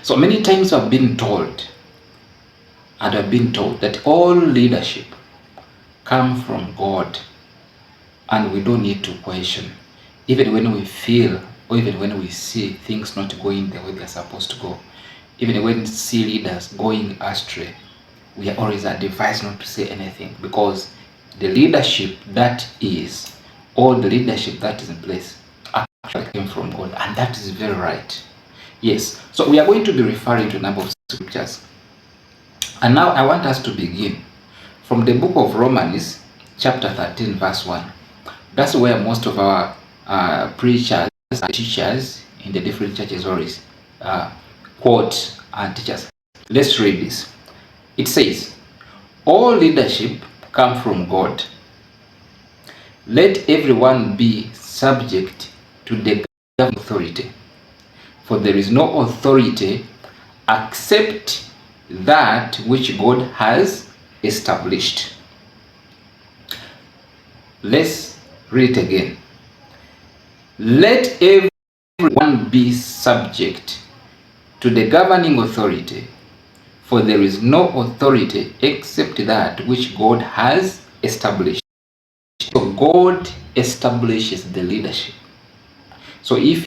So many times I've been told and I've been told that all leadership come from God, and we don't need to question. Even when we feel, or even when we see things not going the way they're supposed to go, even when we see leaders going astray, we are always advised not to say anything, because the leadership that is, or the leadership that is in place, actually came from God, and that is very right. Yes, so we are going to be referring to a number of scriptures, and now I want us to begin from the book of Romans, chapter 13, verse 1. That's where most of our preachers and teachers in the different churches always quote and teach us. Let's read this. It says, all leadership come from God. Let everyone be subject to the governing authority, for there is no authority except that which God has established. Let's read it again. Let everyone be subject to the governing authority, for there is no authority except that which God has established. So God establishes the leadership. So if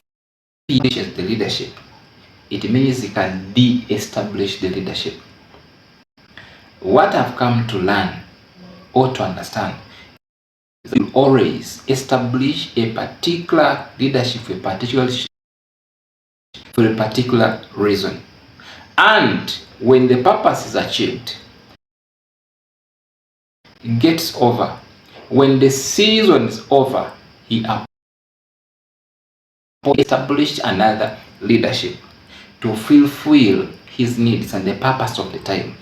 He establishes the leadership, it means He can de-establish the leadership. What I've come to learn or to understand, you always establish a particular leadership for a particular reason. And when the purpose is achieved, it gets over. When the season is over, he established another leadership to fulfill his needs and the purpose of the time.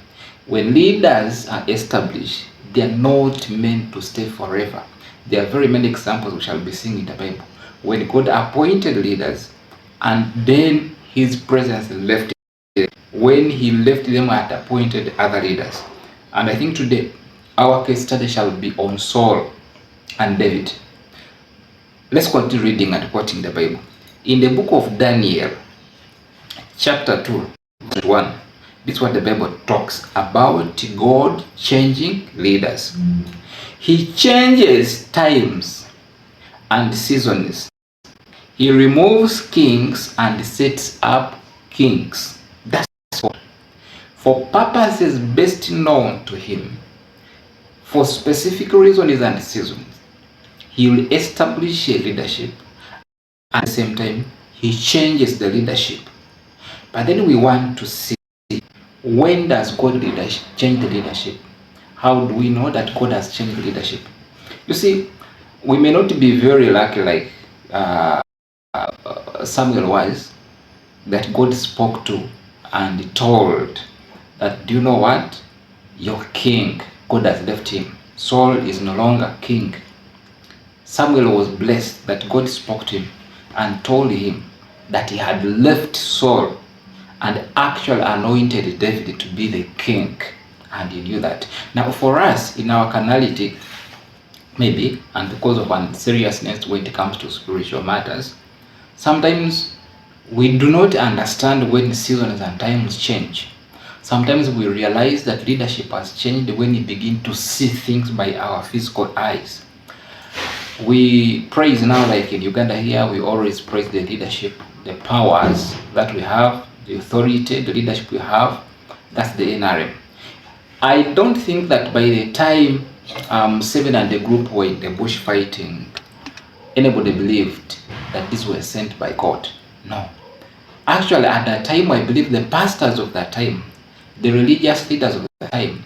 When leaders are established, they are not meant to stay forever. There are very many examples we shall be seeing in the Bible when God appointed leaders and then his presence left them. When he left them and appointed other leaders. And I think today our case study shall be on Saul and David. Let's continue reading and quoting the Bible. In the book of Daniel, chapter 2, verse 1, this is what the Bible talks about God changing leaders. He changes times and seasons. He removes kings and sets up kings. That's all. For purposes best known to him, for specific reasons and seasons. He will establish a leadership. At the same time, he changes the leadership. But then we want to see, when does God change the leadership? How do we know that God has changed the leadership? You see, we may not be very lucky like Samuel was, that God spoke to and told that, do you know what? Your king, God has left him. Saul is no longer king. Samuel was blessed that God spoke to him and told him that he had left Saul and actually anointed David to be the king. And he knew that. Now for us, in our carnality, maybe, and because of unseriousness when it comes to spiritual matters, sometimes we do not understand when seasons and times change. Sometimes we realize that leadership has changed when we begin to see things by our physical eyes. We praise now, like in Uganda here, we always praise the leadership, the powers that we have, the authority, the leadership we have. That's the NRM. I don't think that by the time Seven and the group were in the bush fighting, anybody believed that these were sent by God. No. Actually, at that time, I believe the pastors of that time, the religious leaders of the time,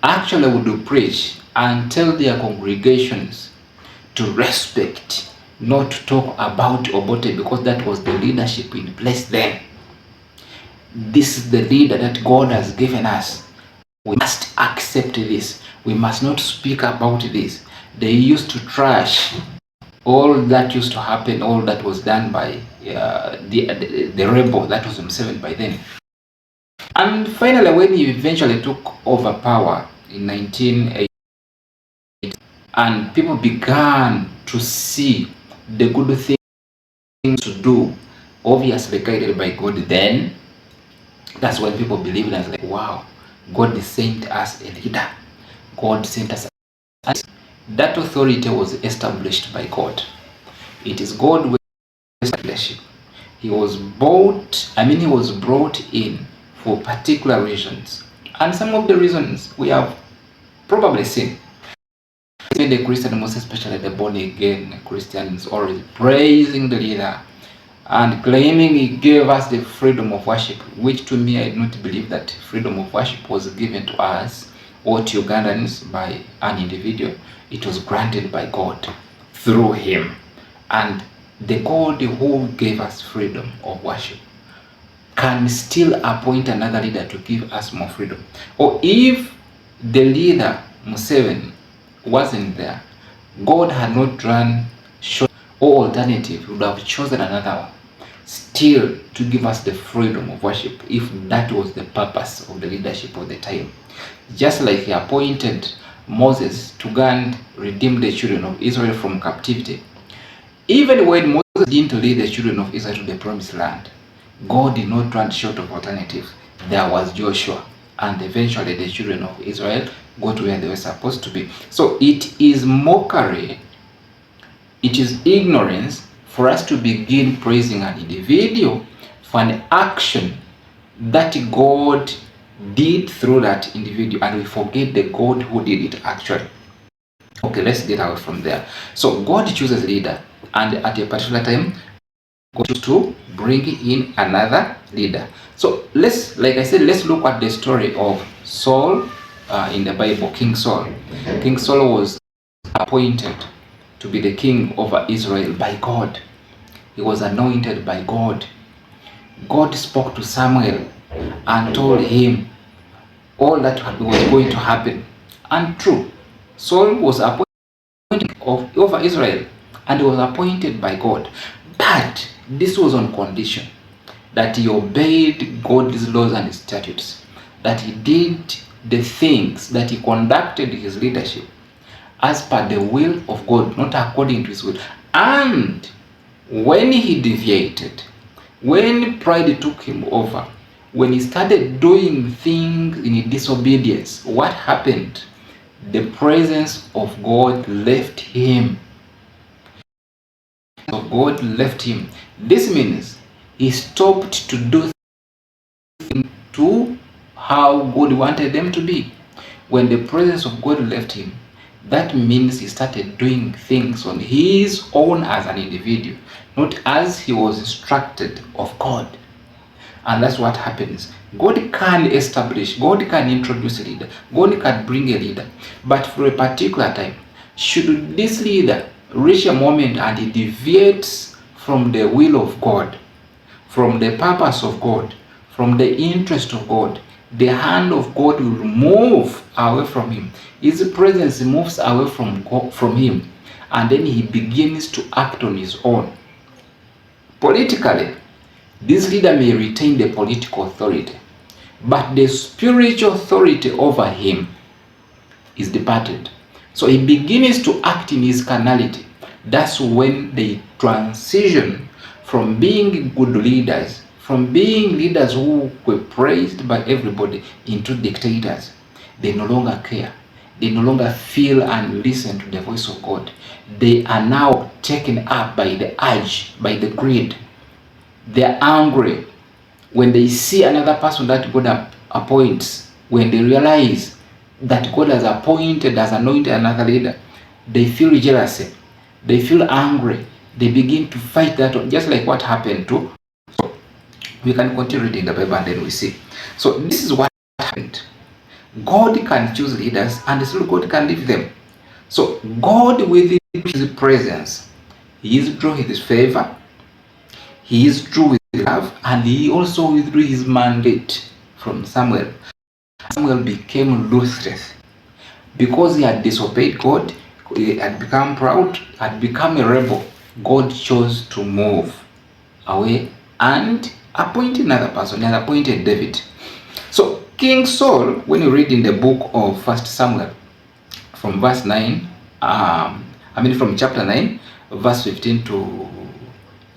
actually would preach and tell their congregations to respect, not to talk about Obote, because that was the leadership in place then. This is the leader that God has given us. We must accept this. We must not speak about this. They used to trash all that used to happen, all that was done by the rebel that was Museveni by then. And finally, when he eventually took over power in 1980, and people began to see the good things to do, obviously guided by God then, That's when people believe it as like, wow, God sent us a leader. God sent us. That authority was established by God. It is God who established leadership. He was he was brought in for particular reasons. And some of the reasons we have probably seen. The Christian, most especially the born again Christians, always praising the leader and claiming he gave us the freedom of worship, which to me I do not believe that freedom of worship was given to us or to Ugandans by an individual. It was granted by God through him. And the God who gave us freedom of worship can still appoint another leader to give us more freedom. Or if the leader, Museveni, wasn't there, God had not run short or alternative, would have chosen another one still to give us the freedom of worship if that was the purpose of the leadership of the time. Just like he appointed Moses to go and redeem the children of Israel from captivity. Even when Moses didn't lead the children of Israel to the promised land, God did not run short of alternatives. There was Joshua, and eventually the children of Israel got where they were supposed to be. So it is mockery, it is ignorance for us to begin praising an individual for an action that God did through that individual, and we forget the God who did it actually. Okay, let's get away from there. So God chooses leader, and at a particular time, God chooses to bring in another leader. So let's look at the story of Saul in the Bible. King Saul. King Saul was appointed to be the king over Israel by God. He was anointed by God. God spoke to Samuel and told him all that was going to happen. And true, Saul was appointed over Israel, and he was appointed by God. But this was on condition that he obeyed God's laws and statutes, that he did the things, that he conducted his leadership as per the will of God, not according to his will. And when he deviated, when pride took him over, when he started doing things in disobedience, what happened? The presence of God left him. God left him. This means he stopped to do things to how God wanted them to be. When the presence of God left him, that means he started doing things on his own as an individual, not as he was instructed of God. And that's what happens. God can establish, God can introduce a leader, God can bring a leader, but for a particular time, should this leader reach a moment and he deviates from the will of God, from the purpose of God, from the interest of God, the hand of God will move away from him. His presence moves away from him, and then he begins to act on his own. Politically, this leader may retain the political authority, but the spiritual authority over him is departed. So he begins to act in his carnality. That's when they transition from being good leaders, from being leaders who were praised by everybody, into dictators. They no longer care. They no longer feel and listen to the voice of God. They are now taken up by the urge, by the greed. They are angry when they see another person that God appoints. When they realize that God has appointed, has anointed another leader, they feel jealousy, they feel angry, they begin to fight that, just like what happened to. So we can continue reading the Bible and then we see. So this is what happened. God can choose leaders and still God can leave them. So God, with his presence, he withdrew his favor, he withdrew his love, and he also withdrew his mandate from Samuel. Samuel became ruthless because he had disobeyed God, he had become proud, had become a rebel. God chose to move away and appoint another person. He had appointed David. So King Saul, when you read in the book of 1 Samuel, from verse 9, from chapter 9, verse 15 to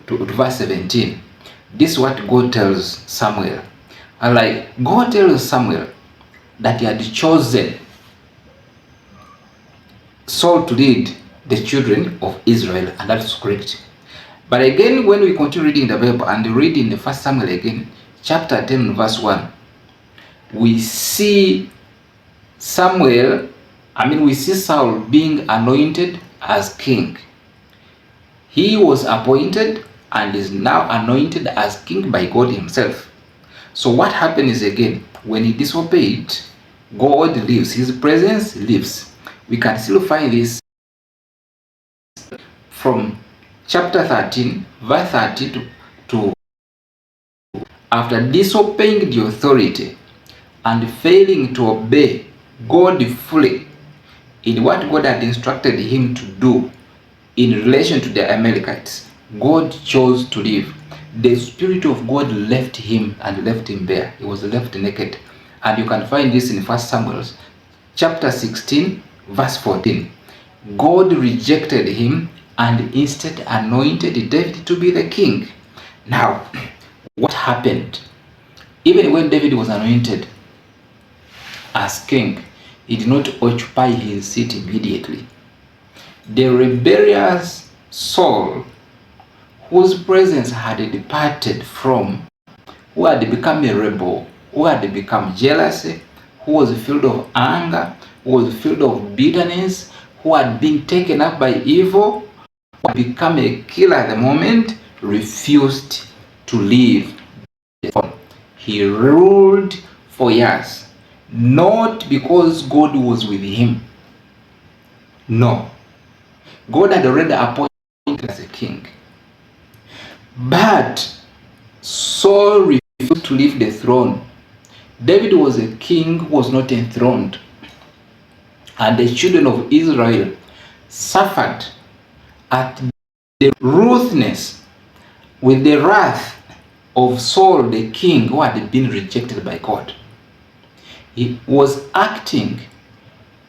verse 17, this is what God tells Samuel. And like God tells Samuel that he had chosen Saul to lead the children of Israel, and that's correct. But again, when we continue reading the Bible and read in the First Samuel again, chapter 10, verse 1, we see we see Saul being anointed as king. He was appointed and is now anointed as king by God himself. So what happened is, again, when he disobeyed, God leaves, his presence leaves. We can still find this from chapter 13, verse 30 to after disobeying the authority and failing to obey God fully in what God had instructed him to do in relation to the Amalekites, God chose to leave. The Spirit of God left him and left him there. He was left naked. And you can find this in 1 Samuel chapter 16, verse 14. God rejected him and instead anointed David to be the king. Now, what happened? Even when David was anointed as king, he did not occupy his seat immediately. The rebellious Saul, whose presence had departed from, who had become a rebel, who had become jealous, who was filled of anger, who was filled of bitterness, who had been taken up by evil, who had become a killer at the moment, refused to leave the throne. He ruled for years, not because God was with him. No. God had already appointed him as a king. But Saul refused to leave the throne. David was a king who was not enthroned. And the children of Israel suffered at the ruthlessness, with the wrath of Saul the king, who had been rejected by God. He was acting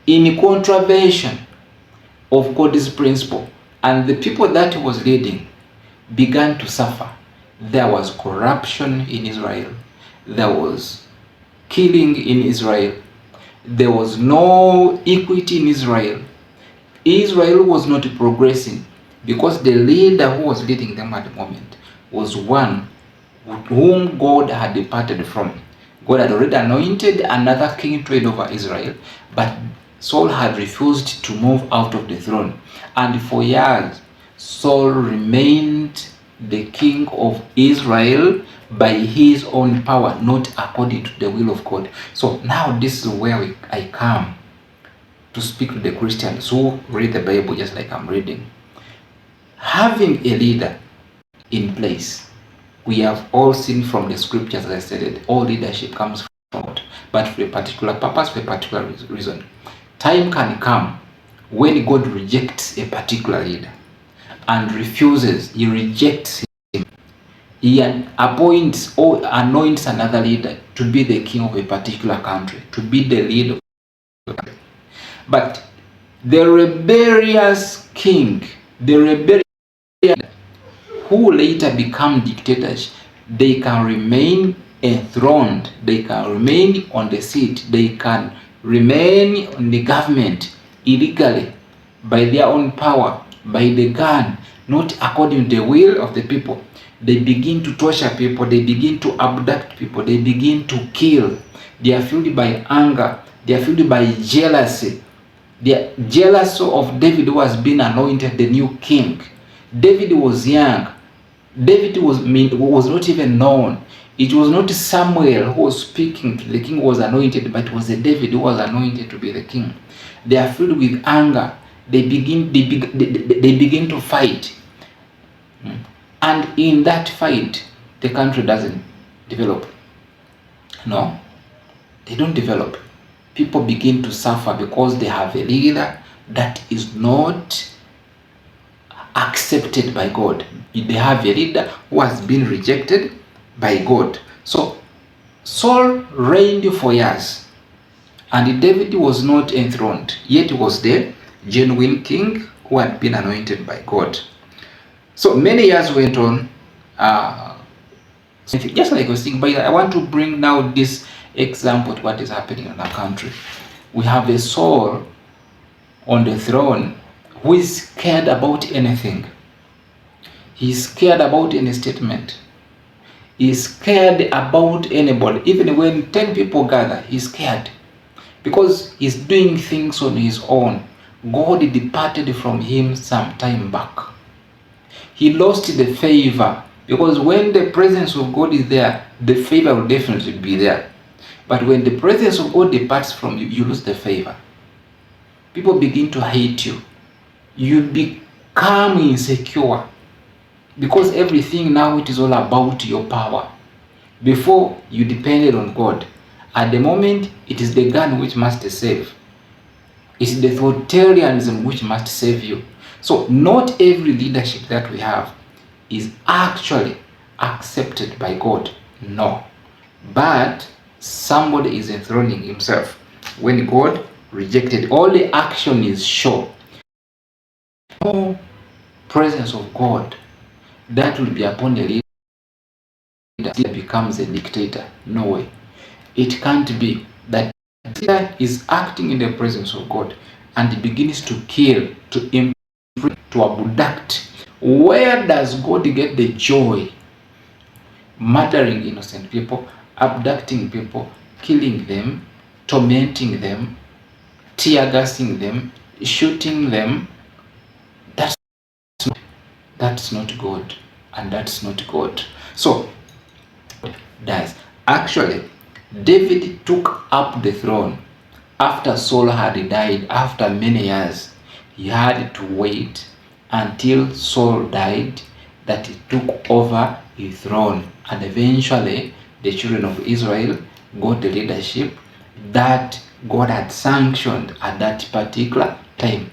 in contravention of God's principle, and the people that he was leading began to suffer. There was corruption in Israel. There was killing in Israel. There was no equity in Israel. Israel was not progressing because the leader who was leading them at the moment was one whom God had departed from. God had already anointed another king to reign over Israel, but Saul had refused to move out of the throne. And for years, Saul remained the king of Israel by his own power, not according to the will of God. So now this is where I come to speak to the Christians who read the Bible just like I'm reading. Having a leader in place, we have all seen from the scriptures, as I said, all leadership comes from God, but for a particular purpose, for a particular reason. Time can come when God rejects a particular leader and refuses, he rejects him. He appoints or anoints another leader to be the king of a particular country, to be the leader of the country. But the rebellious king, the rebellious who later become dictators, they can remain enthroned, they can remain on the seat, they can remain in the government illegally by their own power, by the gun, not according to the will of the people. They begin to torture people, they begin to abduct people, they begin to kill. They are filled by anger, they are filled by jealousy. They are jealous of David, who has been anointed the new king. David was young. David was not even known. It was not Samuel who was speaking to the king who was anointed, but it was David who was anointed to be the king. They are filled with anger. They begin to fight. And in that fight, the country doesn't develop. No, they don't develop. People begin to suffer because they have a leader that is not accepted by God. They have a leader who has been rejected by God. So Saul reigned for years, and David was not enthroned, yet he was the genuine king who had been anointed by God. So many years went on. So just like I was saying, but I want to bring now this example to what is happening in our country. We have a Saul on the throne who is scared about anything. He's scared about any statement. He's scared about anybody. Even when 10 people gather, he's scared because he's doing things on his own. God departed from him some time back. He lost the favor because when the presence of God is there, the favor will definitely be there. But when the presence of God departs from you, you lose the favor. People begin to hate you. You become insecure because everything now it is all about your power. Before you depended on God. At the moment, it is the gun which must save. It's the authoritarianism which must save you. So not every leadership that we have is actually accepted by God. No. But somebody is enthroning himself. When God rejected, all the action is sure. No presence of God that will be upon the leader that becomes a dictator. No way. It can't be that leader is acting in the presence of God and he begins to kill, to imprison, to abduct. Where does God get the joy? Murdering innocent people, abducting people, killing them, tormenting them, tear gassing them, shooting them. That's not God, and that's not God. So does actually David took up the throne after Saul had died. After many years, he had to wait until Saul died that he took over his throne, and eventually the children of Israel got the leadership that God had sanctioned at that particular time.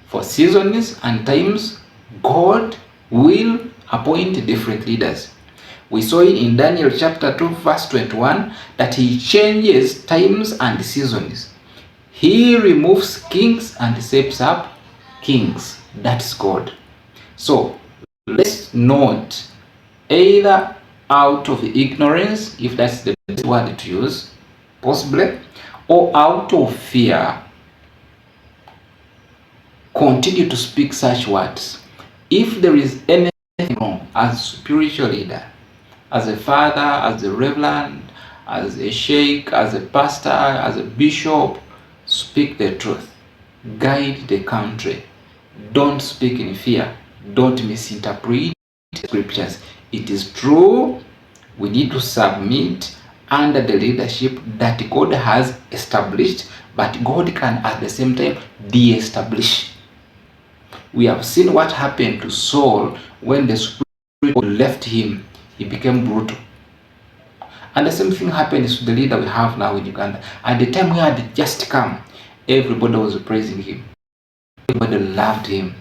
For seasons and times, God will appoint different leaders. We saw it in Daniel chapter 2 verse 21 that he changes times and seasons. He removes kings and sets up kings. That's God. So let's not, either out of ignorance, if that's the best word to use, possibly, or out of fear, continue to speak such words. If there is anything wrong as spiritual leader, as a father, as a reverend, as a sheikh, as a pastor, as a bishop, speak the truth. Guide the country. Don't speak in fear. Don't misinterpret scriptures. It is true. We need to submit under the leadership that God has established, but God can at the same time de-establish. We have seen what happened to Saul when the Spirit left him. He became brutal. And the same thing happens to the leader we have now in Uganda. At the time he had just come, everybody was praising him. Everybody loved him.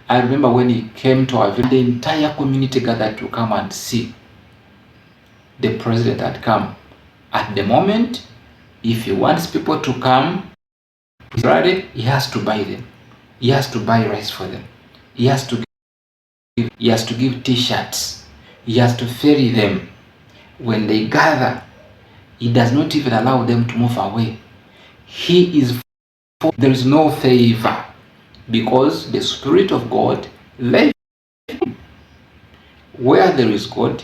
I remember when he came to our village, the entire community gathered to come and see the president had come. At the moment, if he wants people to come, he has to buy them. He has to buy rice for them. He has to give t-shirts. He has to ferry them. When they gather, he does not even allow them to move away. There is no favor because the Spirit of God left him. Where there is God,